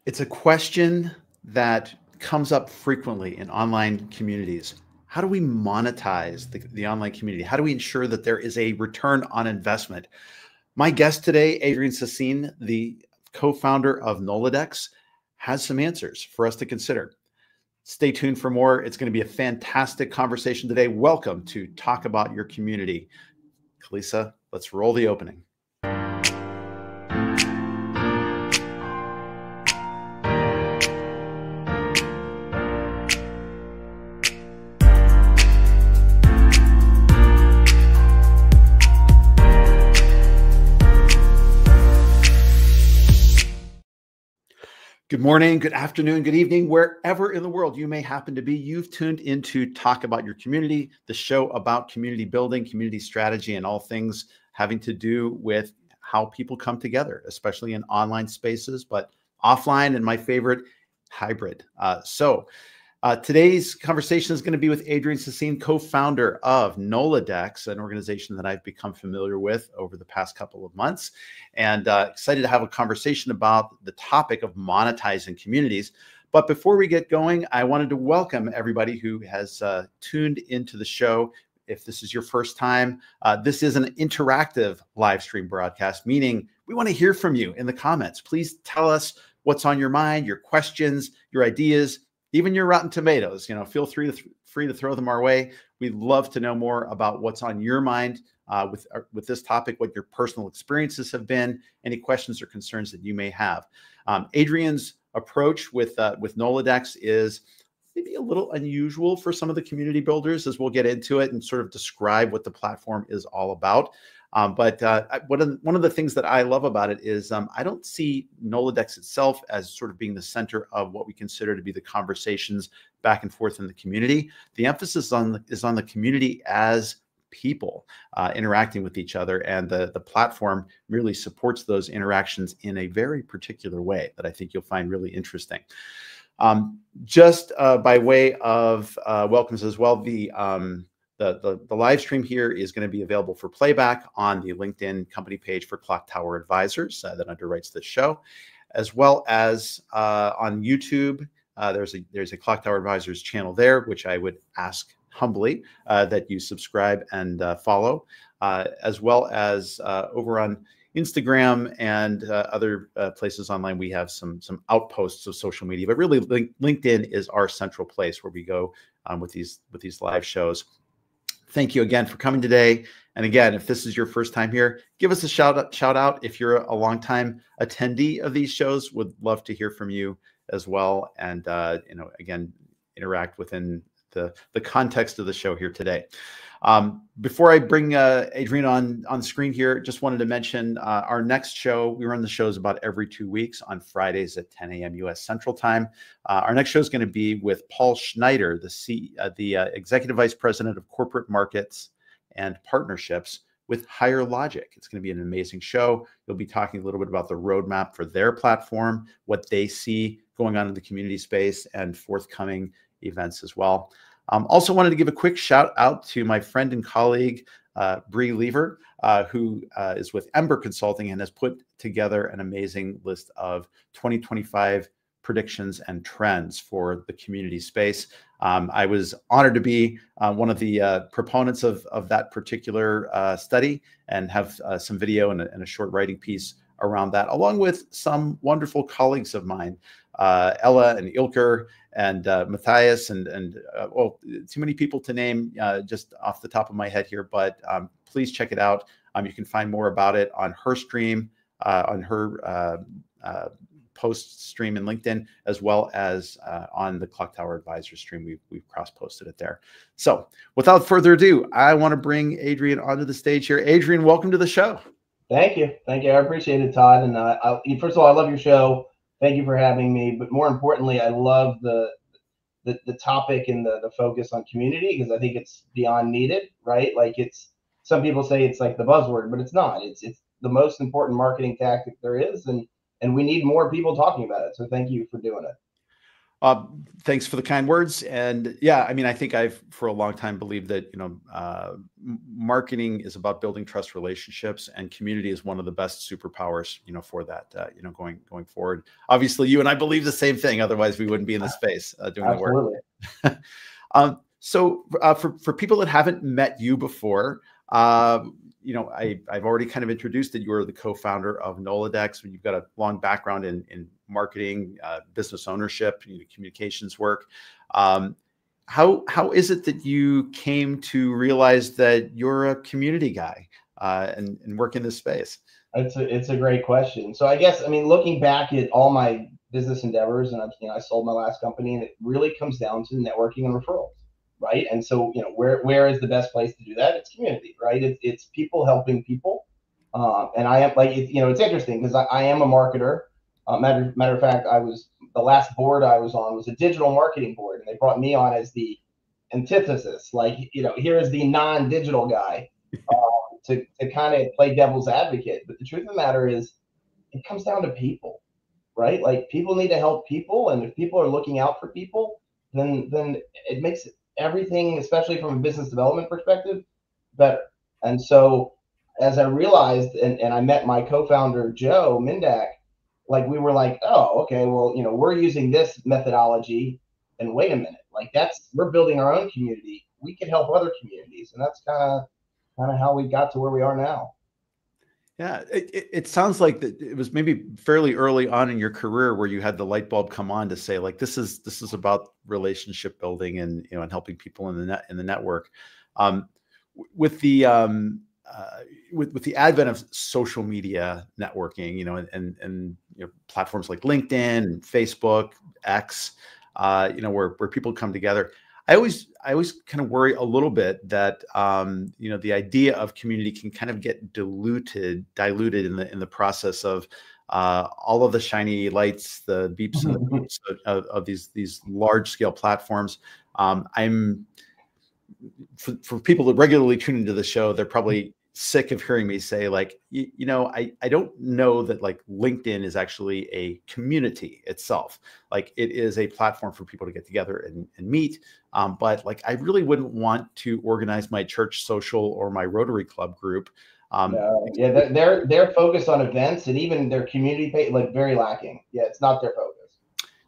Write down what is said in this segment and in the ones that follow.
It's a question that comes up frequently in online communities. How do we monetize the online community? How do we ensure that there is a return on investment? My guest today, Adrian Sasine, the co-founder of Nolodex, has some answers for us to consider. Stay tuned for more. It's going to be a fantastic conversation today. Welcome to Talk About Your Community. Kalisa, let's roll the opening. Good morning, good afternoon, good evening, wherever in the world you may happen to be. You've tuned into Talk About Your Community, the show about community building, community strategy, and all things having to do with how people come together, especially in online spaces, but offline, and my favorite, hybrid. Today's conversation is going to be with Adrian Sasine, co-founder of Nolodex, an organization that I've become familiar with over the past couple of months, and excited to have a conversation about the topic of monetizing communities. But before we get going, I wanted to welcome everybody who has tuned into the show. If this is your first time, this is an interactive live stream broadcast, meaning we want to hear from you in the comments. Please tell us what's on your mind, your questions, your ideas, even your rotten tomatoes. Feel free to throw them our way. We'd love to know more about what's on your mind with this topic, what your personal experiences have been, any questions or concerns that you may have. Adrian's approach with Nolodex is maybe a little unusual for some of the community builders, as we'll get into it and sort of describe what the platform is all about. But one of the things that I love about it is I don't see Nolodex itself as sort of being the center of what we consider to be the conversations back and forth in the community. The emphasis is on the community as people interacting with each other, and the platform really supports those interactions in a very particular way that I think you'll find really interesting. Just by way of welcomes as well, the live stream here is going to be available for playback on the LinkedIn company page for Clocktower Advisors that underwrites this show, as well as on YouTube. There's a Clocktower Advisors channel there, which I would ask humbly that you subscribe and follow, as well as over on Instagram and other places online. We have some outposts of social media, but really LinkedIn is our central place where we go with these live shows. Thank you again for coming today. And again, if this is your first time here, give us a shout out. If you're a longtime attendee of these shows, would love to hear from you as well. And again, interact within the context of the show here today. Before I bring Adrian on screen here, just wanted to mention our next show. We run the shows about every 2 weeks on Fridays at 10 a.m. U.S. Central Time. Our next show is going to be with Paul Schneider, the Executive Vice President of Corporate Markets and Partnerships with Higher Logic. It's going to be an amazing show. You'll be talking a little bit about the roadmap for their platform, what they see going on in the community space, and forthcoming events as well. Also wanted to give a quick shout out to my friend and colleague, Bree Lever, who is with Ember Consulting and has put together an amazing list of 2025 predictions and trends for the community space. I was honored to be one of the proponents of that particular study and have some video and a short writing piece around that, along with some wonderful colleagues of mine, Ella and Ilker and Matthias and well, too many people to name just off the top of my head here, but please check it out. You can find more about it on her stream, on her post stream in LinkedIn, as well as on the Clocktower Advisor stream. We've cross-posted it there. So without further ado, I want to bring Adrian onto the stage here. Adrian, welcome to the show. Thank you. Thank you. I appreciate it, Todd. And first of all, I love your show. Thank you for having me. But more importantly, I love the topic and the focus on community, because I think it's beyond needed, right? Like, it's, some people say it's like the buzzword, but it's not. It's the most important marketing tactic there is, and we need more people talking about it. So thank you for doing it. Thanks for the kind words. And yeah, I mean, I think I've for a long time believed that, marketing is about building trust relationships, and community is one of the best superpowers, for that, going forward. Obviously, you and I believe the same thing. Otherwise, we wouldn't be in the space doing Absolutely. the work. So for people that haven't met you before, I've already kind of introduced that you are the co-founder of Nolodex. You've got a long background in marketing, business ownership, communications work. How is it that you came to realize that you're a community guy and work in this space? It's a great question. So I guess, I mean, looking back at all my business endeavors, and I sold my last company, and it really comes down to networking and referrals, right? And so, where is the best place to do that? It's community, right? It's people helping people. And I am like, it's interesting because I am a marketer. Matter of fact, the last board I was on was a digital marketing board, and they brought me on as the antithesis. Like, here is the non-digital guy to kind of play devil's advocate. But the truth of the matter is, it comes down to people, right? Like, people need to help people, and if people are looking out for people, then it makes everything, especially from a business development perspective, better. And so, as I realized, and I met my co-founder Joe Mindak, like, we were like, oh, okay, well, we're using this methodology, and wait a minute, like, we're building our own community. We can help other communities, and that's kind of how we got to where we are now. Yeah, it sounds like that it was maybe fairly early on in your career where you had the light bulb come on to say, like, this is about relationship building and and helping people in the network. With the with the advent of social media networking, and platforms like LinkedIn and Facebook, X, where people come together. I always kind of worry a little bit that the idea of community can kind of get diluted in the process of all of the shiny lights, the beeps and the beeps of these large scale platforms. I'm for people that regularly tune into the show, they're probably sick of hearing me say, like, I don't know that, like, LinkedIn is actually a community itself. Like, it is a platform for people to get together and meet. But, like, I really wouldn't want to organize my church social or my Rotary Club group. Yeah, they're focused on events, and even their community page, like, very lacking. Yeah, it's not their focus.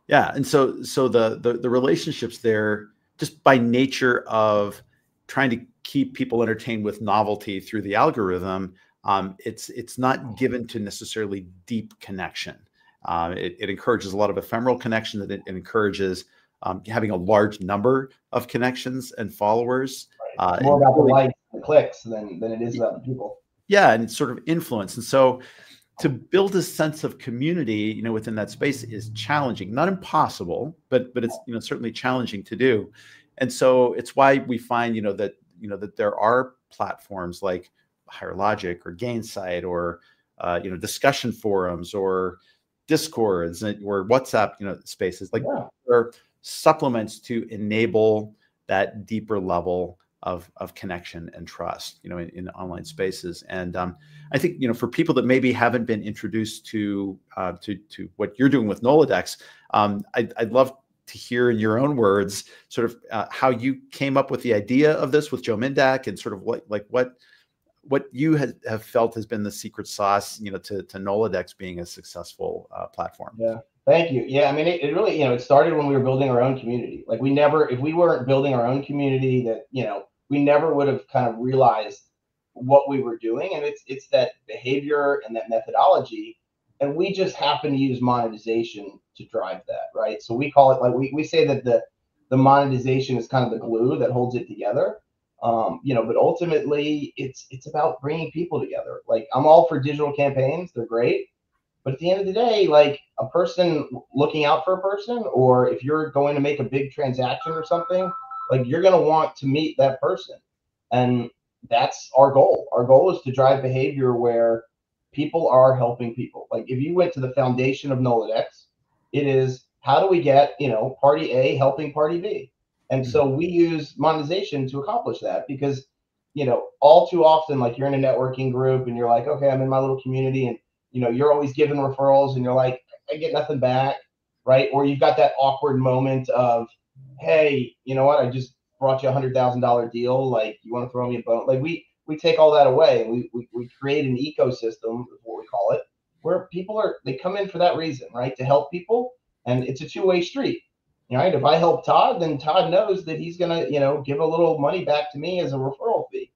Yeah, and so the relationships there, just by nature of trying to keep people entertained with novelty through the algorithm, it's not given to necessarily deep connection. It encourages a lot of ephemeral connection. That it encourages having a large number of connections and followers. Right. It's more about the likes and the clicks than it is about the people. Yeah, and sort of influence. And so, to build a sense of community, within that space is challenging, not impossible, but it's certainly challenging to do. And so it's why we find that there are platforms like Higher Logic or Gainsight or discussion forums or Discords or WhatsApp spaces. Like, there are supplements to enable that deeper level of connection and trust, in online spaces. And I think, for people that maybe haven't been introduced to what you're doing with Nolodex, I'd love to hear in your own words, sort of how you came up with the idea of this with Joe Mindak, and sort of what you have felt has been the secret sauce, to Nolodex being a successful platform. Yeah. Thank you. Yeah, I mean, it really, it started when we were building our own community. Like, if we weren't building our own community, that, we never would have kind of realized what we were doing. And it's that behavior and that methodology. And we just happen to use monetization to drive that, right? So we call it, like, we say that the monetization is kind of the glue that holds it together. But ultimately it's about bringing people together. Like, I'm all for digital campaigns. They're great. But at the end of the day, like, a person looking out for a person, or if you're going to make a big transaction or something, like, you're going to want to meet that person. And that's our goal. Our goal is to drive behavior where people are helping people. Like, if you went to the foundation of Nolodex, it is, how do we get, party A helping party B? And so we use monetization to accomplish that, because, all too often, like, you're in a networking group and you're like, okay, I'm in my little community, and, you're always giving referrals and you're like, I get nothing back. right? Or you've got that awkward moment of, hey, you know what? I just brought you $100,000 deal. Like, you want to throw me a bone? Like, we take all that away, and we create an ecosystem, is what we call it, where people they come in for that reason, right? To help people, and it's a two-way street. Right? If I help Todd, then Todd knows that he's gonna, give a little money back to me as a referral fee.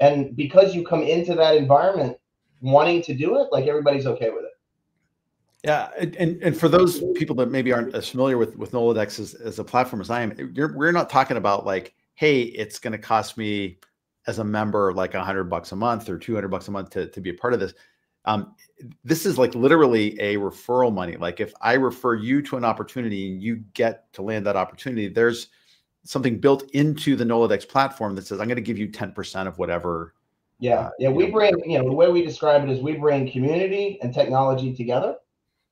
And because you come into that environment wanting to do it, like, everybody's okay with it. Yeah, and for those people that maybe aren't as familiar with Nolodex as a platform as I am, we're not talking about like, hey, it's going to cost me as a member like $100 a month or $200 a month to be a part of this. This is like literally a referral money. Like, if I refer you to an opportunity and you get to land that opportunity, there's something built into the Nolodex platform that says, I'm going to give you 10% of whatever. Yeah, we bring, the way we describe it is we bring community and technology together.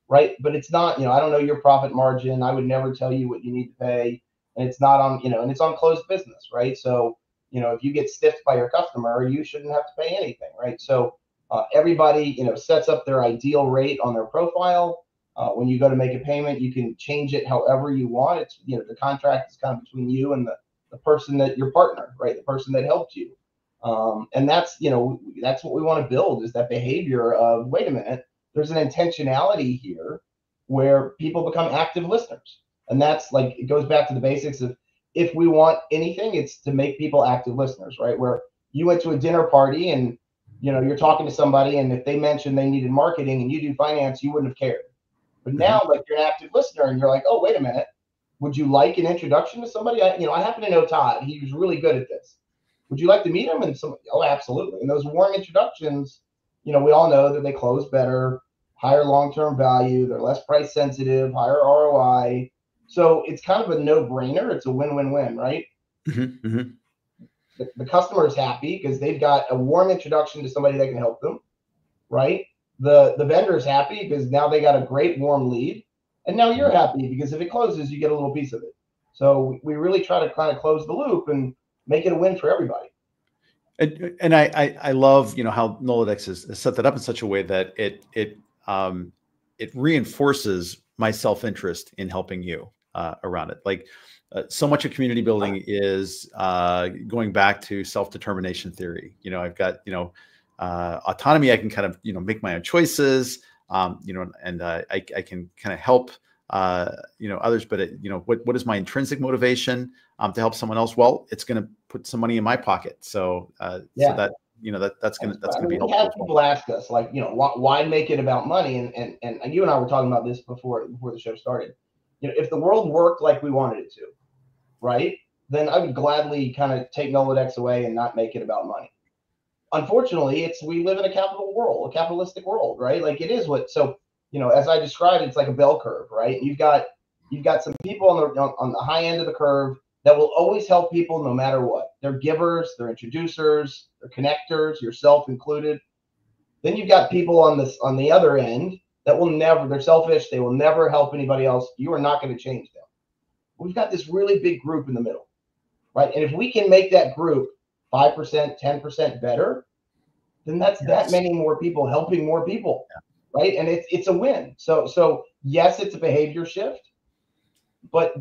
Right. But it's not, I don't know your profit margin. I would never tell you what you need to pay. And it's not on, and it's on closed business. Right. So, if you get stiffed by your customer, you shouldn't have to pay anything. Right. So everybody, sets up their ideal rate on their profile. When you go to make a payment, you can change it however you want. It's, the contract is kind of between you and the person that your partner, right. The person that helped you. And that's, that's what we want to build, is that behavior of, wait a minute, there's an intentionality here where people become active listeners. And that's like, it goes back to the basics of, if we want anything, it's to make people active listeners, right? Where you went to a dinner party and, you're talking to somebody, and if they mentioned they needed marketing and you do finance, you wouldn't have cared. But now, like, you're an active listener and you're like, oh, wait a minute. Would you like an introduction to somebody? I happen to know Todd. He was really good at this. Would you like to meet him? And oh, absolutely. And those warm introductions, we all know that they close better, higher long-term value, they're less price sensitive, higher ROI. So it's kind of a no-brainer. It's a win-win-win, right? Mm-hmm, mm-hmm. The customer is happy because they've got a warm introduction to somebody that can help them, right? The vendor is happy because now they got a great warm lead. And now you're happy because if it closes, you get a little piece of it. So we really try to kind of close the loop and make it a win for everybody. And I love, how Nolodex has set that up in such a way that it reinforces my self-interest in helping you around it. Like, so much of community building is going back to self-determination theory. I've got, autonomy. I can kind of, make my own choices, and I can kind of help, others. But, what is my intrinsic motivation to help someone else? Well, it's going to put some money in my pocket. So, so that, that's going to be helpful. We have people ask us, like, why make it about money? And you and I were talking about this before the show started. If the world worked like we wanted it to, right, then I would gladly kind of take Nolodex away and not make it about money. Unfortunately, we live in a capitalistic world, right? Like, it is so, as I described, it's like a bell curve, right? You've got some people on the high end of the curve that will always help people no matter what. They're givers, they're introducers, they're connectors, yourself included. Then you've got people on the other end that will never, they're selfish, they will never help anybody else. You are not going to change them. We've got this really big group in the middle, right? And if we can make that group 5%, 10% better, then that's that many more people helping more people, right? And it's a win. So yes, it's a behavior shift, but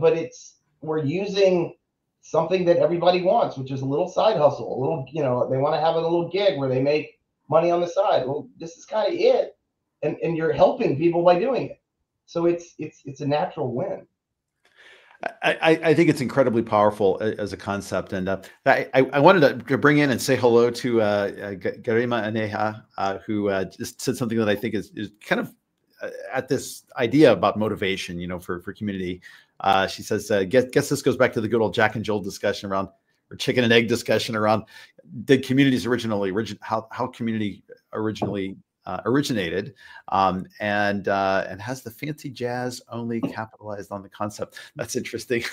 we're using something that everybody wants, which is a little side hustle, a little, they want to have a little gig where they make money on the side. Well, this is kind of it. And you're helping people by doing it. So it's a natural win. I think it's incredibly powerful as a concept. And I wanted to bring in and say hello to Garima Aneha, who just said something that I think is kind of at this idea about motivation, for community. She says, guess this goes back to the good old Jack and Jill discussion around, or chicken and egg discussion around, did communities how community originally originated, and has the fancy jazz only capitalized on the concept. That's interesting.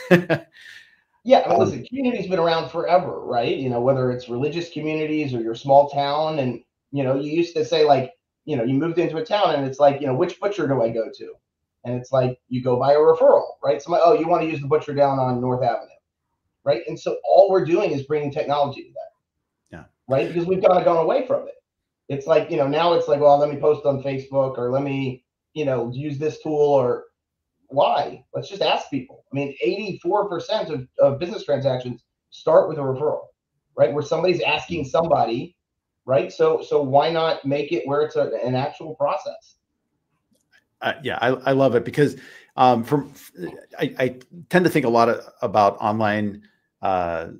Yeah, listen, community's been around forever, right? Whether it's religious communities or your small town, and you used to say, like, you moved into a town and it's like, which butcher do I go to? And it's like, you go by a referral, right? Somebody, oh, you want to use the butcher down on North Avenue, right? And so all we're doing is bringing technology to that, right? Because we've kind of gone away from it. It's like, now it's like, well, let me post on Facebook, or let me, use this tool, or why? Let's just ask people. I mean, 84% of business transactions start with a referral, right? Where somebody's asking somebody, right? So why not make it where it's an actual process? Yeah, I love it because I tend to think a lot about online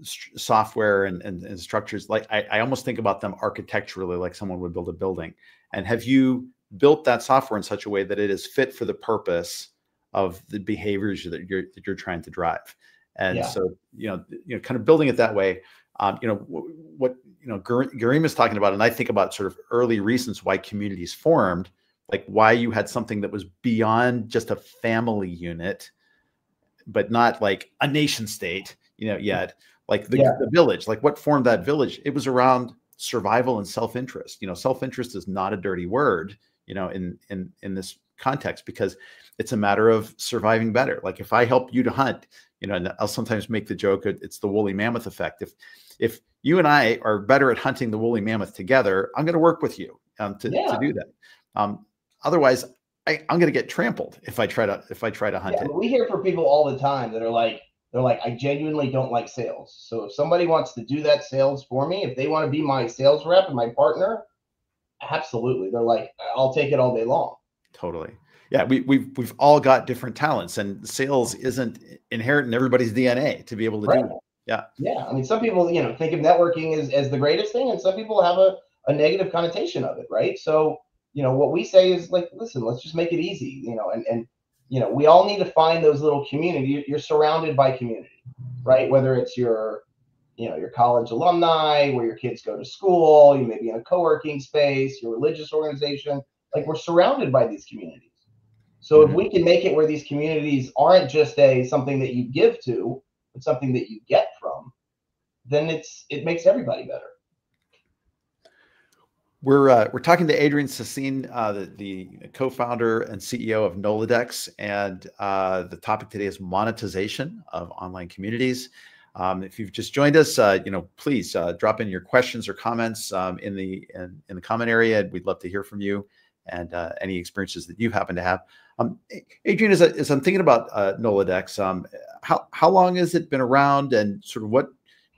software and structures. Like I almost think about them architecturally, like someone would build a building. And have you built that software in such a way that it is fit for the purpose of the behaviors that you're trying to drive? And so kind of building it that way. What Garim is talking about, and I think about sort of early reasons why communities formed, like why you had something that was beyond just a family unit, but not like a nation state, yet. Like the village, like what formed that village? It was around survival and self-interest. Self-interest is not a dirty word, in this context, because it's a matter of surviving better. Like if I help you to hunt, and I'll sometimes make the joke, it's the woolly mammoth effect. If you and I are better at hunting the woolly mammoth together, I'm going to work with you to do that. Otherwise, I'm going to get trampled if I try to hunt it. We hear from people all the time that are like, I genuinely don't like sales. So if somebody wants to do that sales for me, if they want to be my sales rep and my partner, absolutely. They're like, I'll take it all day long. Totally. Yeah, we've all got different talents, and sales isn't inherent in everybody's DNA to be able to do that. Yeah. Yeah. I mean, some people, think of networking as the greatest thing, and some people have a negative connotation of it, right? So, what we say is like, listen, let's just make it easy, and we all need to find those little community. You're surrounded by community, right? Whether it's your college alumni, where your kids go to school, you may be in a co-working space, your religious organization, like we're surrounded by these communities. So if we can make it where these communities aren't just something that you give to, but something that you get from, then it makes everybody better. We're talking to Adrian Sasine, the co-founder and CEO of Nolodex, and the topic today is monetization of online communities. If you've just joined us, please drop in your questions or comments in the comment area. We'd love to hear from you and any experiences that you happen to have. Adrian, as I'm thinking about Nolodex, how long has it been around, and sort of what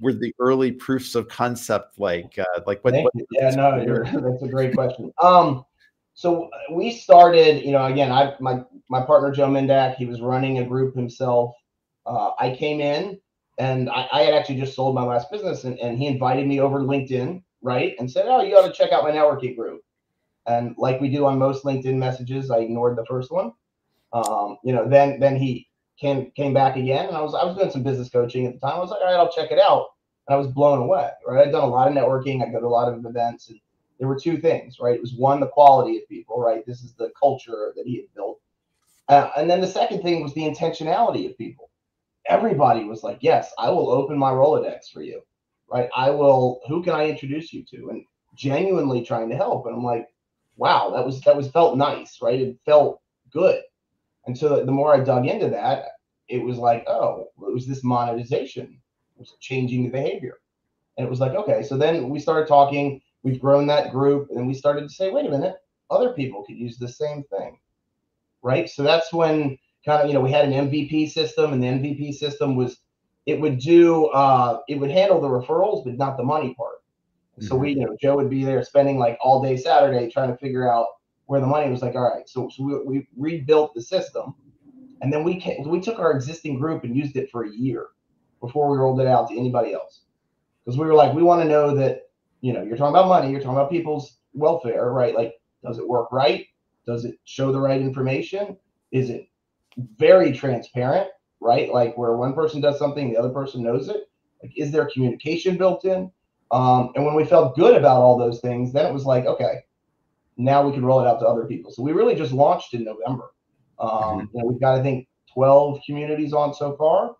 were the early proofs of concept like? That's a great question. So we started, again, my partner Joe Mendak, he was running a group himself. I came in, and I had actually just sold my last business, and he invited me over to LinkedIn, right, and said, "Oh, you ought to check out my networking group." And like we do on most LinkedIn messages, I ignored the first one. Then he came back again, and I was doing some business coaching at the time. I was like, all right, I'll check it out. And I was blown away, right? I'd done a lot of networking. I go to a lot of events, and there were two things, right? It was one, the quality of people, right? This is the culture that he had built. And then the second thing was the intentionality of people. Everybody was like, yes, I will open my Rolodex for you, right? Who can I introduce you to? And genuinely trying to help. And I'm like, wow, that felt nice, right? It felt good. And so the more I dug into that, it was like, oh, it was this monetization. It was changing the behavior. And it was like, okay. So then we started talking, we've grown that group, and then we started to say, wait a minute, other people could use the same thing, right? So that's when kind of, we had an MVP system, and the MVP system was, it would handle the referrals, but not the money part. So Joe would be there spending like all day Saturday trying to figure out where the money was. Like, all right, so we rebuilt the system, and then we took our existing group and used it for a year before we rolled it out to anybody else, because we were like, we want to know that you're talking about money, you're talking about people's welfare, right? Like, does it work right? Does it show the right information? Is it very transparent, right? Like where one person does something, the other person knows it. Like, is there communication built in? And when we felt good about all those things, then it was like, okay, now we can roll it out to other people. So we really just launched in November. We've got, I think, 12 communities on so far.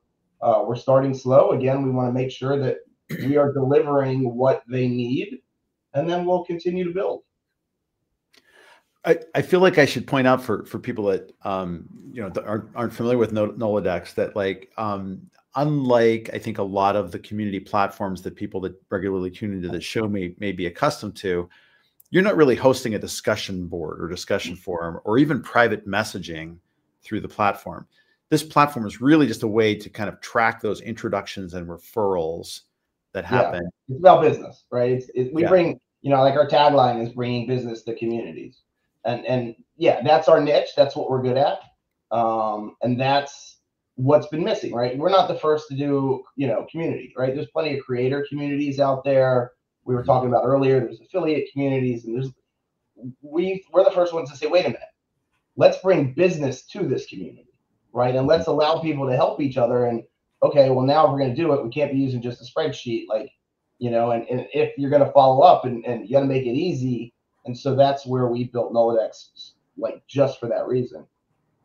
We're starting slow. Again, we want to make sure that we are delivering what they need, and then we'll continue to build. I feel like I should point out for people that that aren't familiar with Nolodex that, like, unlike I think a lot of the community platforms that people that regularly tune into the show may be accustomed to, you're not really hosting a discussion board or discussion forum or even private messaging through the platform. This platform is really just a way to kind of track those introductions and referrals that happen. It's about business, right? We bring, like our tagline is bringing business to communities, and yeah, that's our niche. That's what we're good at, and that's what's been missing, right? We're not the first to do, community, right? There's plenty of creator communities out there. We were talking about earlier. There's affiliate communities, and we're the first ones to say, wait a minute, let's bring business to this community, right? And let's allow people to help each other. And okay, well, now if we're going to do it, we can't be using just a spreadsheet, like, and if you're going to follow up and you got to make it easy. And so that's where we built Nolodex, like just for that reason.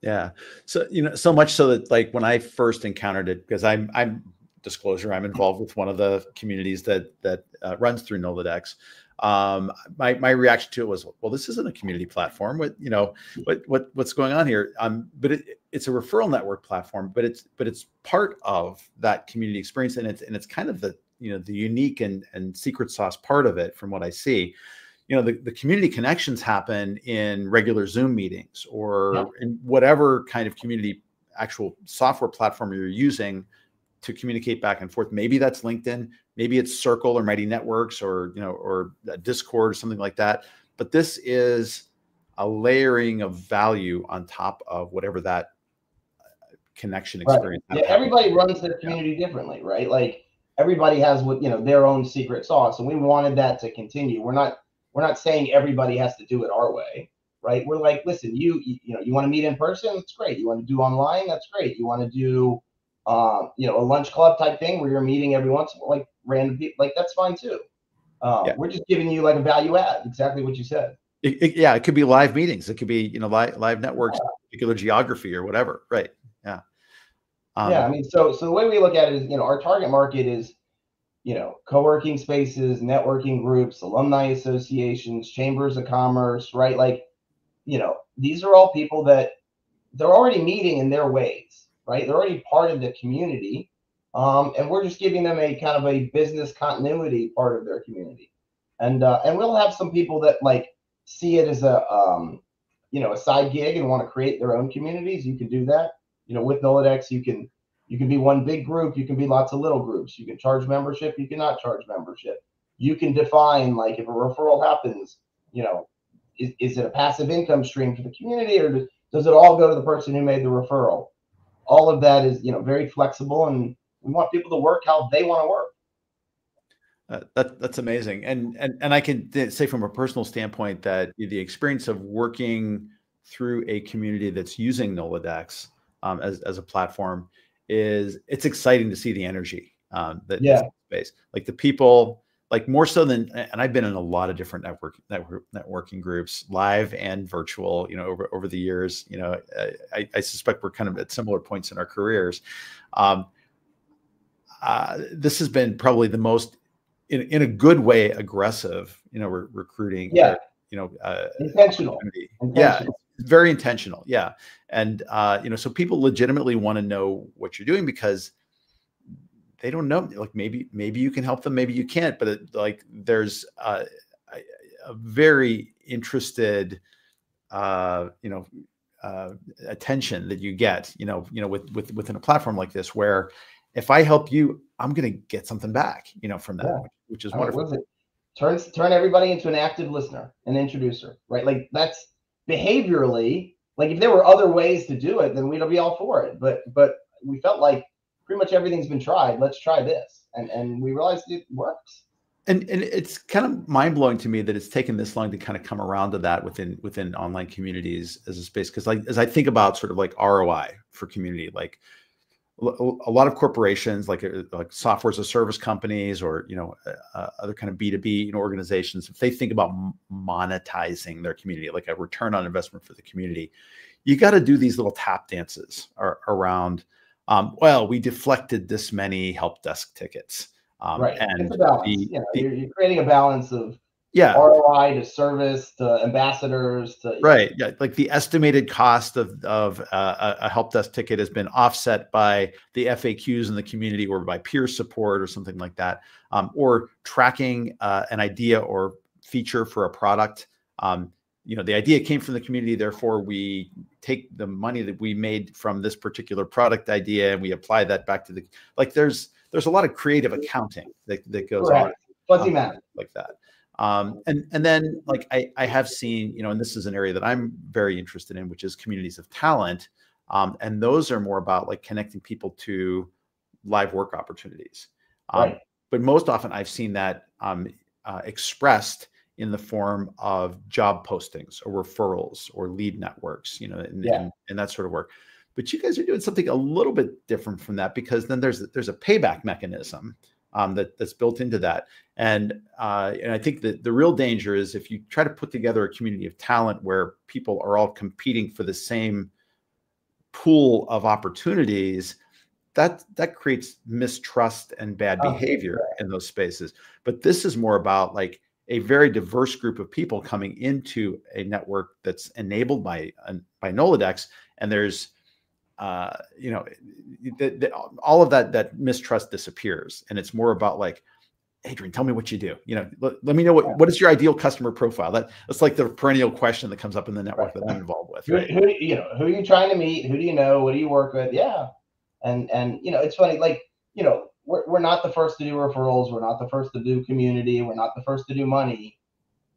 Yeah. So, so much so that like when I first encountered it, because I'm disclosure, I'm involved with one of the communities that runs through Nolodex. My reaction to it was, well, this isn't a community platform. What's going on here? But it's a referral network platform, but it's part of that community experience, and it's kind of the unique and secret sauce part of it, from what I see. The community connections happen in regular Zoom meetings or in whatever kind of community actual software platform you're using to communicate back and forth. Maybe that's LinkedIn, maybe it's Circle or Mighty Networks or Discord or something like that. But this is a layering of value on top of whatever that connection experience. Right. Yeah, everybody runs their community differently, right? Like everybody has their own secret sauce, and we wanted that to continue. We're not saying everybody has to do it our way, right? We're like, listen, you want to meet in person? That's great. You want to do online? That's great. You want to do a lunch club type thing where you're meeting every once in a while, like random people, like that's fine too. We're just giving you like a value add, exactly what you said. It could be live meetings. It could be, live networks, particular geography or whatever. Right. Yeah. I mean, so the way we look at it is, our target market is, co-working spaces, networking groups, alumni associations, chambers of commerce, right? Like, these are all people that they're already meeting in their ways, right? They're already part of the community. And we're just giving them a kind of a business continuity part of their community. And we'll have some people that like see it as a side gig and want to create their own communities. You can do that. With Nolodex, you can be one big group. You can be lots of little groups. You can charge membership. You cannot charge membership. You can define, like, if a referral happens, is it a passive income stream for the community, or does it all go to the person who made the referral? All of that is, very flexible, and we want people to work how they want to work. That's amazing. And I can say from a personal standpoint that the experience of working through a community that's using Nolodex as a platform it's exciting to see the energy that's in the space. Like the people, like more so than, and I've been in a lot of different networking groups, live and virtual, over the years. I suspect we're kind of at similar points in our careers. This has been probably the most, in a good way, aggressive, recruiting. Intentional. Yeah, it's very intentional. Yeah, and so people legitimately want to know what you're doing because they don't know. Like maybe you can help them, maybe you can't. But there's a very interested, attention that you get, within a platform like this, where if I help you, I'm going to get something back, from that, which is wonderful. Turn everybody into an active listener, an introducer, right? Like that's behaviorally, like if there were other ways to do it, then we'd be all for it. But we felt like pretty much everything's been tried. Let's try this, and we realized it works. And it's kind of mind blowing to me that it's taken this long to kind of come around to that within online communities as a space. Because as I think about sort of like ROI for community, like a lot of corporations, like software as a service companies, or other kind of B2B organizations, if they think about monetizing their community, like a return on investment for the community, you got to do these little tap dances around. Well, we deflected this many help desk tickets. Right, and it's a balance. You're creating a balance of ROI to service to ambassadors to right. Yeah, like the estimated cost of a help desk ticket has been offset by the FAQs in the community or by peer support or something like that, or tracking an idea or feature for a product. the idea came from the community, therefore we take the money that we made from this particular product idea and we apply that back to there's a lot of creative accounting that goes on. Fuzzy math. Like that. And then like I have seen, and this is an area that I'm very interested in, which is communities of talent. And those are more about like connecting people to live work opportunities. Right. But most often I've seen that expressed in the form of job postings or referrals or lead networks, and that sort of work. But you guys are doing something a little bit different from that, because then there's a payback mechanism that's built into that. And I think that the real danger is if you try to put together a community of talent where people are all competing for the same pool of opportunities, that creates mistrust and bad behavior in those spaces. But this is more about like a very diverse group of people coming into a network that's enabled by Nolodex, and there's all of that mistrust disappears, and it's more about like, Adrian, tell me what you do. Let me know what is your ideal customer profile. That's like the perennial question that comes up in the network that I'm involved with. Right? Who are you trying to meet? Who do you know? What do you work with? Yeah, and it's funny, like we're not the first to do referrals. We're not the first to do community. We're not the first to do money.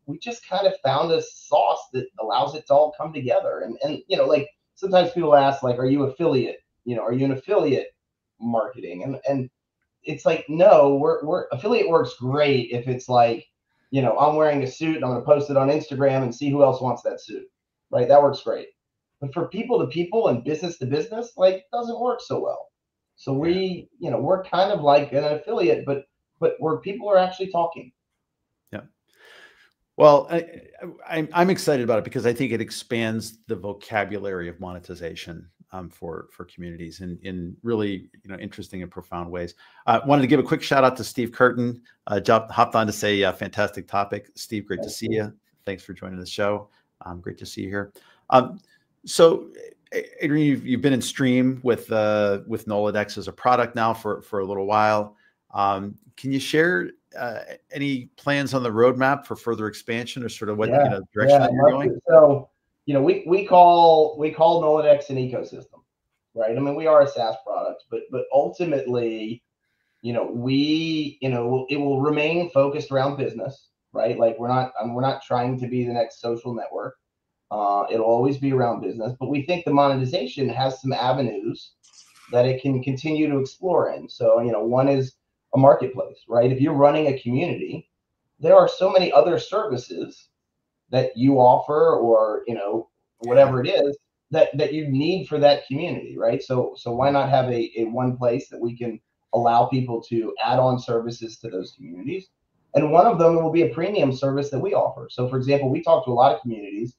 We just kind of found a sauce that allows it to all come together. And like sometimes people ask, like, are you affiliate? Are you an affiliate marketing? And it's like, no, we're affiliate works great if it's like, I'm wearing a suit and I'm going to post it on Instagram and see who else wants that suit, right? That works great. But for people to people and business to business, like, it doesn't work so well. So we're kind of like an affiliate, but where people are actually talking. Yeah. Well, I'm excited about it because I think it expands the vocabulary of monetization for communities in really interesting and profound ways. Wanted to give a quick shout out to Steve Curtin. Hopped on to say fantastic topic. Steve, great to see you. Thanks for joining the show. Great to see you here. So, Adrian, you've been in stream with Nolodex as a product now for a little while. Can you share any plans on the roadmap for further expansion, or sort of what direction that you're going? So, we call Nolodex an ecosystem, right? I mean, we are a SaaS product, but ultimately, it will remain focused around business, right? Like we're not trying to be the next social network. It'll always be around business, but we think the monetization has some avenues that it can continue to explore in. So, one is a marketplace, right? If you're running a community, there are so many other services that you offer, or whatever it is that you need for that community, right? So why not have a one place that we can allow people to add on services to those communities? And one of them will be a premium service that we offer. So for example, we talk to a lot of communities,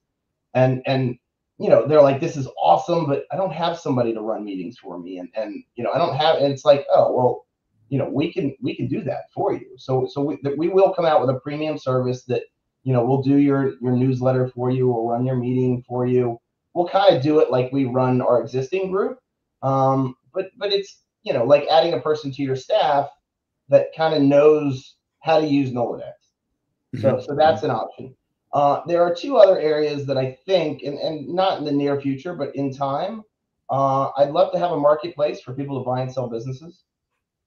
and they're like, this is awesome, but I don't have somebody to run meetings for me, and I don't have, and it's like, oh well, we can do that for you. So we will come out with a premium service that we'll do your newsletter for you, we'll run your meeting for you. We'll kind of do it like we run our existing group, but it's like adding a person to your staff that kind of knows how to use Nolodex. So that's an option. There are two other areas that I think, and not in the near future, but in time, I'd love to have a marketplace for people to buy and sell businesses,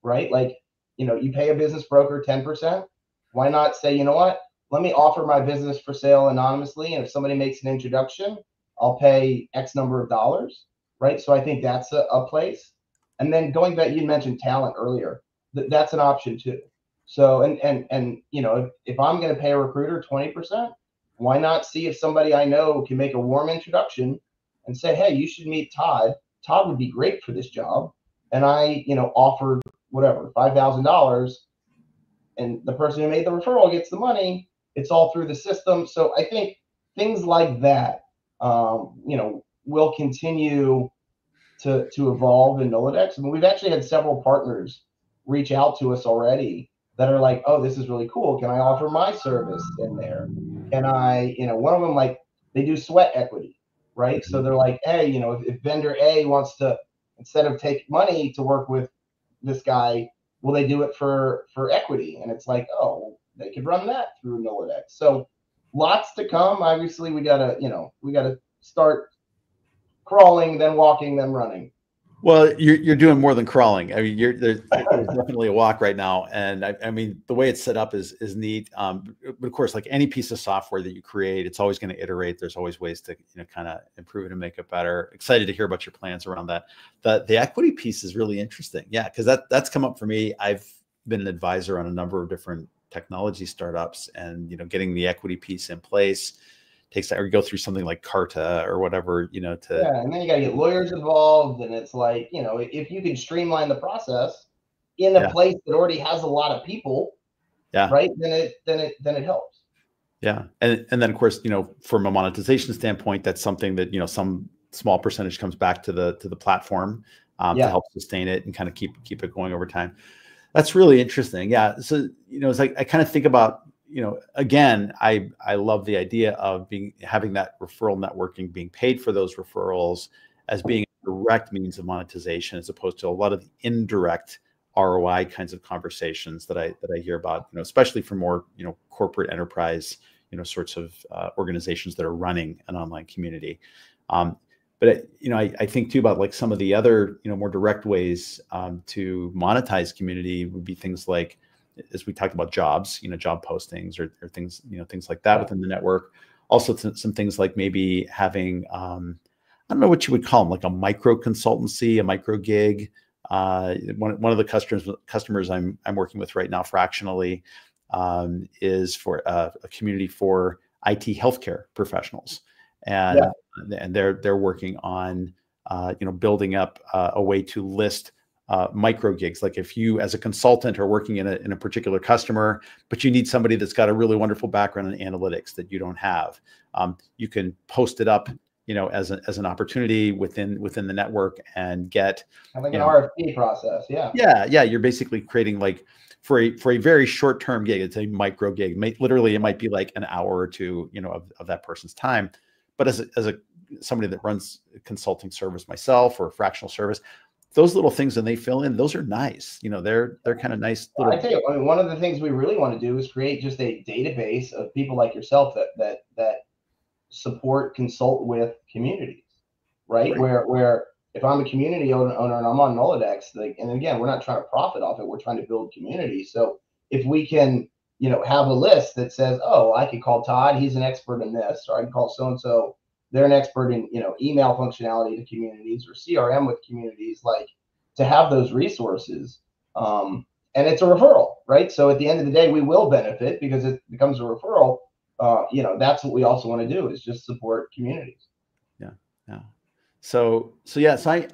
right? Like, you pay a business broker 10%. Why not say, you know what? Let me offer my business for sale anonymously, and if somebody makes an introduction, I'll pay X number of dollars, right? So I think that's a place. And then going back, you mentioned talent earlier. That's an option too. So and if I'm going to pay a recruiter 20%, why not see if somebody I know can make a warm introduction and say, hey, you should meet Todd. Todd would be great for this job. And I, offered whatever, $5,000, and the person who made the referral gets the money. It's all through the system. So I think things like that, will continue to evolve in Nolodex. I mean, we've actually had several partners reach out to us already that are like, oh, this is really cool. Can I offer my service in there? Can I, one of them, like, they do sweat equity, right? So they're like, hey, if vendor A wants to, instead of take money to work with this guy, will they do it for equity? And it's like, oh, they could run that through Nolodex. So lots to come. Obviously, we gotta, we gotta start crawling, then walking, then running. Well, you're doing more than crawling. I mean, there's definitely a walk right now, and I mean the way it's set up is neat. But of course, like any piece of software that you create, it's always going to iterate. There's always ways to kind of improve it and make it better. Excited to hear about your plans around that. The equity piece is really interesting. Yeah, because that's come up for me. I've been an advisor on a number of different technology startups, and getting the equity piece in place takes time, or go through something like Carta or whatever, yeah, and then you got to get lawyers involved, and it's like, if you can streamline the process in a place that already has a lot of people, right, then it helps. Yeah, and then of course, from a monetization standpoint, that's something that some small percentage comes back to the platform to help sustain it and kind of keep it going over time. That's really interesting. Yeah, so it's like I kind of think about, again, I love the idea of having that referral networking, being paid for those referrals as being a direct means of monetization, as opposed to a lot of the indirect ROI kinds of conversations that I hear about, especially for more, corporate enterprise, sorts of organizations that are running an online community. But I think too about like some of the other, more direct ways to monetize community would be things like, as we talked about, jobs, job postings or things, things like that within the network. Also, some things like maybe having, I don't know what you would call them, like a micro consultancy, a micro gig. One of the customers I'm working with right now fractionally is for a community for IT healthcare professionals, and they're working on building up a way to list micro gigs. Like if you as a consultant are working in a particular customer, but you need somebody that's got a really wonderful background in analytics that you don't have, you can post it up as an opportunity within the network and get like an RFP process. Yeah. You're basically creating, like, for a very short term gig. It's a micro gig. Literally, it might be like an hour or two, of that person's time. But as somebody that runs a consulting service myself, or a fractional service, those little things, and they fill in, those are nice. They're kind of nice. I tell you, one of the things we really want to do is create just a database of people like yourself that support, consult with communities, right? Where if I'm a community owner and I'm on Nolodex, and again, we're not trying to profit off it, we're trying to build community. So if we can, have a list that says, oh, I could call Todd, he's an expert in this, or I can call so-and-so, they're an expert in, email functionality to communities, or CRM with communities, like, to have those resources. And it's a referral, right? So at the end of the day, we will benefit because it becomes a referral. That's what we also want to do, is just support communities. Yeah. So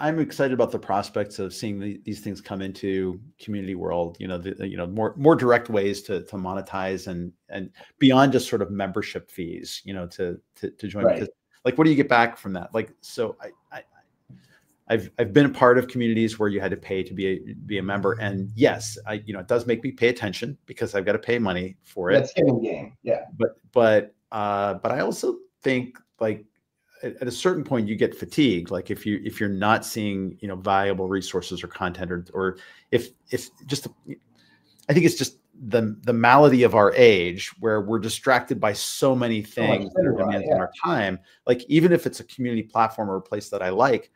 I'm excited about the prospects of seeing these things come into community world. More direct ways to monetize and beyond just sort of membership fees. To join, because, like, what do you get back from that? Like, so I've been a part of communities where you had to pay to be a member, and yes, it does make me pay attention because I've got to pay money for it. That's game game, yeah. But I also think, like, at a certain point you get fatigued. Like if you're not seeing valuable resources or content, or if just, I think it's just the malady of our age, where we're distracted by so many things that are demanding our time. Like, even if it's a community platform or a place that I like,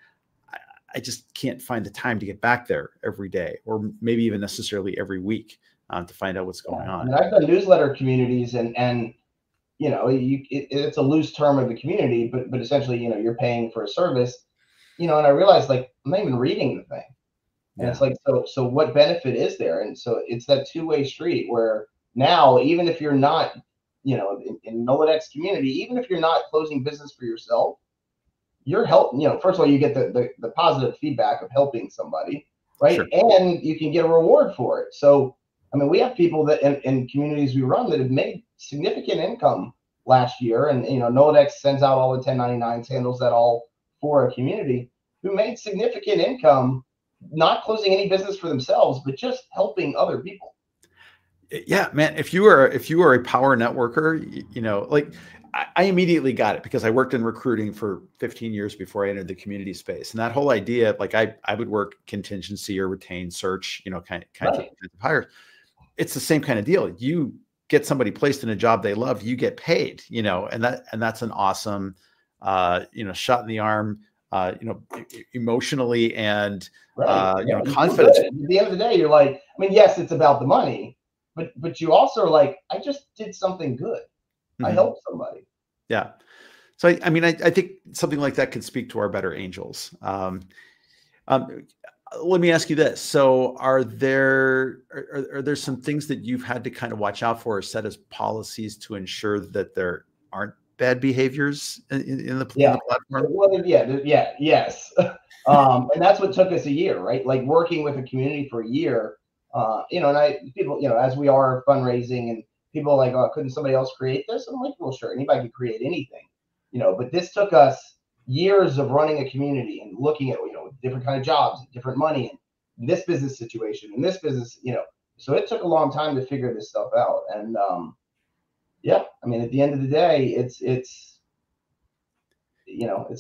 I just can't find the time to get back there every day, or maybe even necessarily every week, to find out what's going on. And I've done newsletter communities, and it's a loose term of the community, but essentially, you're paying for a service, and I realized, like, I'm not even reading the thing. And it's like, so what benefit is there? And so it's that two-way street, where now, even if you're not, in Nolodex community, even if you're not closing business for yourself, you're helping, first of all, you get the positive feedback of helping somebody, right? Sure. And you can get a reward for it. So, I mean, we have people that in communities we run that have made significant income last year. And, Nolodex sends out all the 1099s, handles that all for a community, who made significant income, not closing any business for themselves, but just helping other people. Yeah, man. If you are a power networker, like, I immediately got it, because I worked in recruiting for 15 years before I entered the community space. And that whole idea, like, I would work contingency or retained search, kind of hires. It's the same kind of deal. You get somebody placed in a job they love, you get paid, and that's an awesome, shot in the arm, emotionally and, Right. Yeah, you feel confidence. good. At the end of the day, you're like, I mean, yes, it's about the money, but you also are like, I just did something good. I Mhm. helped somebody. Yeah. So, I mean, I think something like that could speak to our better angels. Um, Let me ask you this. So are there some things that you've had to kind of watch out for or set as policies to ensure that there aren't bad behaviors in the Yeah. platform? Well, yeah, yes. And that's what took us a year, right? Like working with a community for a year, and people, as we are fundraising and people are like, oh, couldn't somebody else create this? I'm like, well, sure, anybody can create anything, but this took us years of running a community and looking at, different kind of jobs, different money, and this business situation and this business, so it took a long time to figure this stuff out. And yeah, I mean, at the end of the day, it's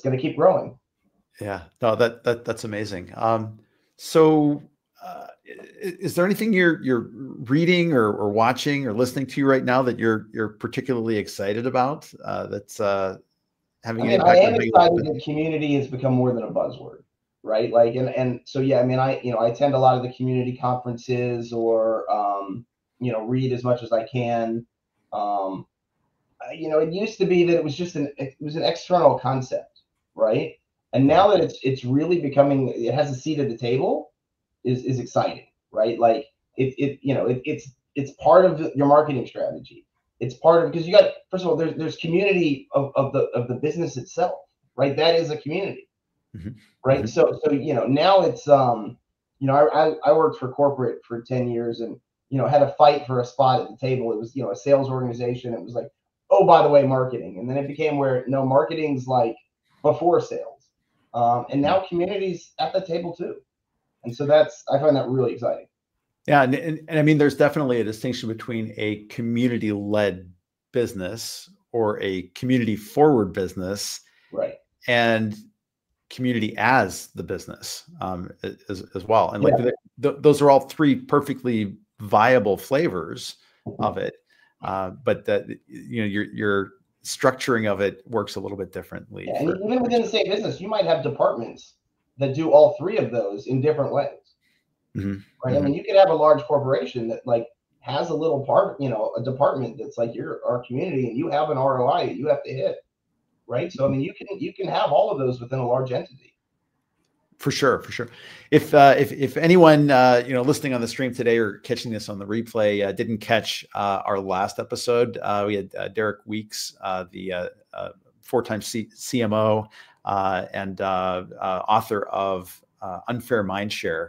going to keep growing. Yeah, no, that's amazing. So, is there anything you're reading or watching or listening to right now that you're particularly excited about? That's having I an mean, I impact am on how you excited live? that community has become more than a buzzword, right? Like, and so yeah, I mean, I attend a lot of the community conferences or read as much as I can. Um, it used to be that it was an external concept, right? And Yeah. now that it's really becoming, it has a seat at the table, is exciting, right? Like it's part of your marketing strategy. It's part of, because you got, first of all, there's community of the business itself, right? That is a community, Mhm. right? Mhm. So now it's I worked for corporate for 10 years and had a fight for a spot at the table. It was a sales organization. It was like, oh, by the way, marketing, and then it became where no, marketing's like before sales, and Mhm. now community's at the table too. And so I find that really exciting. Yeah, and I mean, there's definitely a distinction between a community-led business or a community-forward business Right. and community as the business, as well. And like Yeah. those are all three perfectly viable flavors of it, but that your structuring of it works a little bit differently Yeah. And for even each within the same business, you might have departments that do all three of those in different ways. other. Right. I Hmm. mean, you could have a large corporation that like has a little part, a department that's like our community, and you have an ROI that you have to hit. Right. So I mean, you can have all of those within a large entity. For sure, for sure. If anyone listening on the stream today or catching this on the replay didn't catch our last episode, we had Derek Weeks, the four-time CMO and author of Unfair Mindshare.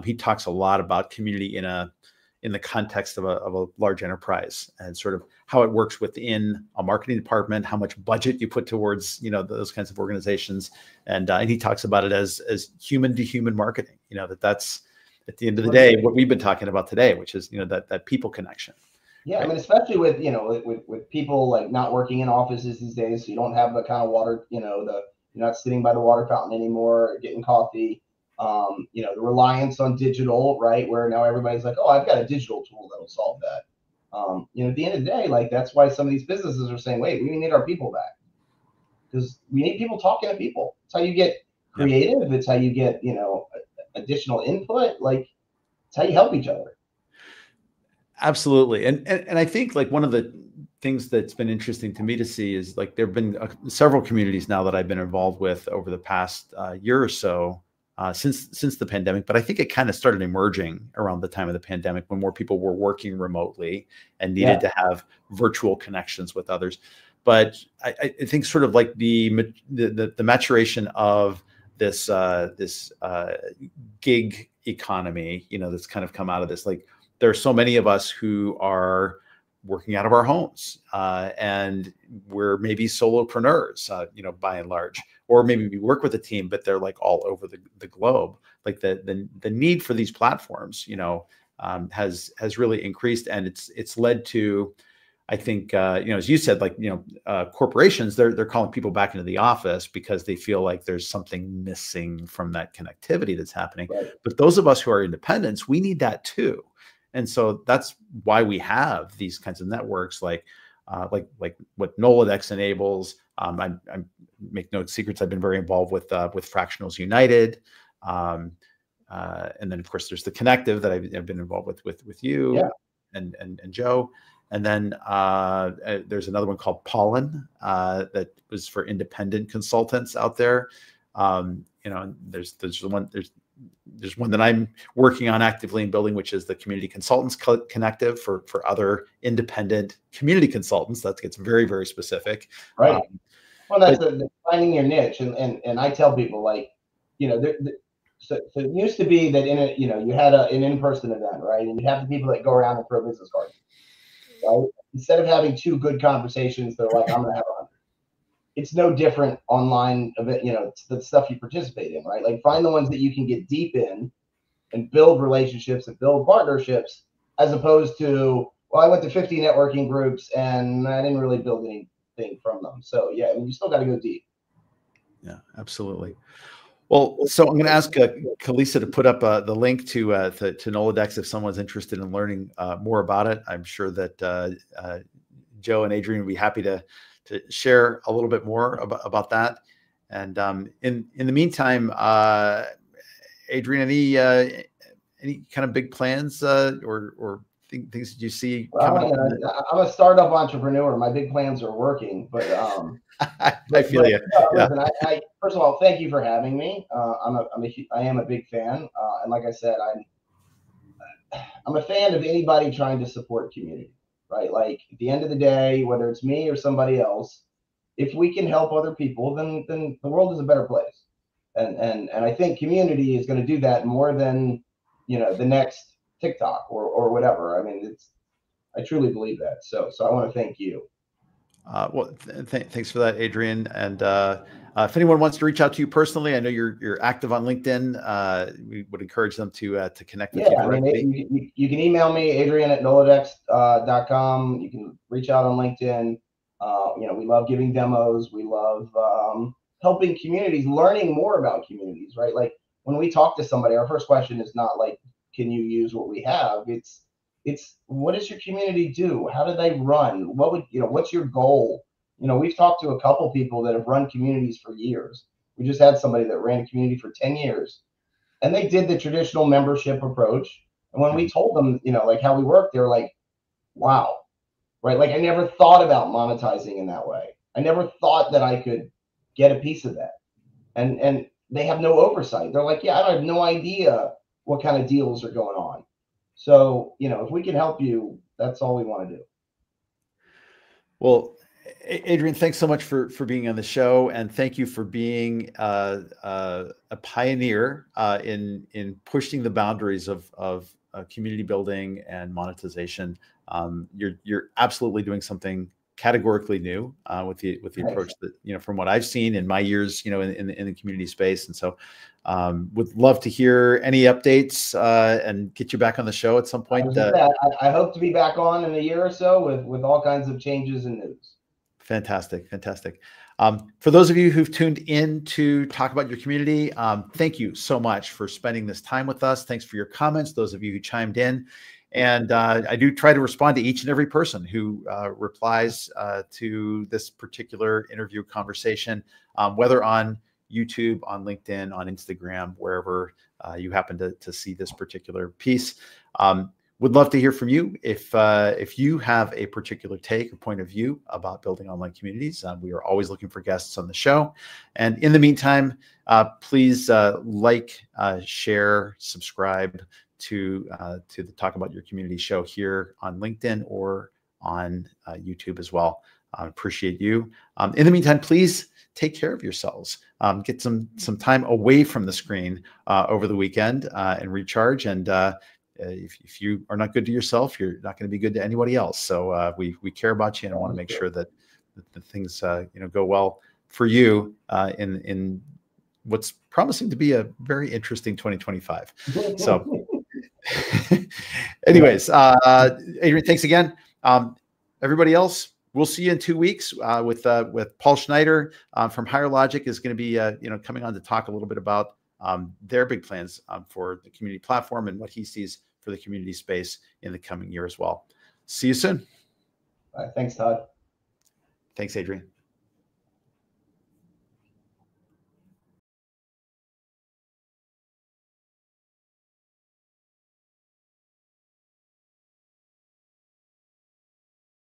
He talks a lot about community in the context of a large enterprise and sort of how it works within a marketing department, how much budget you put towards those kinds of organizations, and he talks about it as human to human marketing. That's at the end of the day what we've been talking about today, which is that people connection. Yeah, I Right. mean, especially with with people like not working in offices these days, so you don't have the kind of water, you're not sitting by the water fountain anymore, getting coffee. The reliance on digital, right? Where now everybody's like, oh, I've got a digital tool that'll solve that. At the end of the day, like that's why some of these businesses are saying, wait, we need our people back because we need people talking to people. It's how you get Yeah. creative. It's how you get additional input. Like it's how you help each other. Absolutely. And I think like one of the things that's been interesting to me to see is like there've been several communities now that I've been involved with over the past year or so since the pandemic. But I think it kind of started emerging around the time of the pandemic when more people were working remotely and needed Yeah. to have virtual connections with others. But I think sort of like the maturation of this gig economy, that's kind of come out of this, like there are so many of us who are working out of our homes, and we're maybe solopreneurs, by and large, or maybe we work with a team, but they're like all over the globe. Like the need for these platforms, has really increased, and it's led to, I think, as you said, like, corporations, they're calling people back into the office because they feel like there's something missing from that connectivity that's happening. Right. But those of us who are independents, we need that too. And so that's why we have these kinds of networks like what Nolodex enables. I make no secrets. I've been very involved with Fractionals United. And then of course there's the Connective that I've been involved with you, Yeah. and Joe. And then there's another one called Pollen that was for independent consultants out there. There's one that I'm working on actively and building, which is the Community Consultants Connective for other independent community consultants. That gets very, very specific. Right. Well, that's finding your niche, and I tell people, like, so it used to be that you had an in-person event, right, and you have the people that go around and throw business cards, right? Instead of having 2 good conversations, they're like, I'm going to have 100. It's no different online event, it's the stuff you participate in, right? Like, find the ones that you can get deep in and build relationships and build partnerships, as opposed to, well, I went to 50 networking groups and I didn't really build anything from them. So yeah, I mean, you still got to go deep. Yeah, absolutely. Well, so I'm going to ask Kalisa to put up the link to Nolodex if someone's interested in learning more about it. I'm sure that Joe and Adrian would be happy to share a little bit more about that. And in the meantime, Adrian, any kind of big plans or things that you see coming up? I'm a startup entrepreneur. My big plans are working, but I feel you. Listen, first of all, thank you for having me. I am a big fan, and like I said, I'm a fan of anybody trying to support community, right? Like, at the end of the day, whether it's me or somebody else, if we can help other people, then the world is a better place. And I think community is going to do that more than the next TikTok or whatever. I mean, I truly believe that. So I want to thank you. Well, thanks for that, Adrian. And if anyone wants to reach out to you personally, I know you're active on LinkedIn. We would encourage them to connect with you directly. I mean, you can email me, adrian@nolodex.com. You can reach out on LinkedIn. We love giving demos. We love helping communities, learning more about communities, right? Like, when we talk to somebody, our first question is not like, can you use what we have? It's what does your community do? How do they run? What's your goal? We've talked to a couple people that have run communities for years. We just had somebody that ran a community for 10 years, and they did the traditional membership approach. And when we told them, like, how we work, they were like, wow, right? Like, I never thought about monetizing in that way. I never thought that I could get a piece of that. And they have no oversight. They're like, yeah, I have no idea what kind of deals are going on. So, if we can help you, that's all we want to do. Well, Adrian, thanks so much for being on the show, and thank you for being a pioneer in pushing the boundaries of community building and monetization. You're absolutely doing something categorically new with the approach that from what I've seen in my years in the community space. And so would love to hear any updates and get you back on the show at some point. I hope to be back on in a year or so with all kinds of changes and news. Fantastic. For those of you who've tuned in to talk about your community, thank you so much for spending this time with us. Thanks for your comments, those of you who chimed in. And I do try to respond to each and every person who replies to this particular interview conversation, whether on YouTube, on LinkedIn, on Instagram, wherever you happen to see this particular piece. Would love to hear from you. If you have a particular take or point of view about building online communities, we are always looking for guests on the show. And in the meantime, please share, subscribe to the Talk About Your Community show here on LinkedIn or on YouTube as well. Appreciate you. In the meantime, please take care of yourselves. Get some time away from the screen over the weekend and recharge. And if you are not good to yourself, you're not going to be good to anybody else. So we care about you and want to make sure that the things go well for you in what's promising to be a very interesting 2025. So. Anyways, Adrian, thanks again. Everybody else, we'll see you in 2 weeks with Paul Schneider from Higher Logic is going to be coming on to talk a little bit about their big plans for the community platform and what he sees for the community space in the coming year as well. See you soon. All right, thanks, Todd. Thanks, Adrian.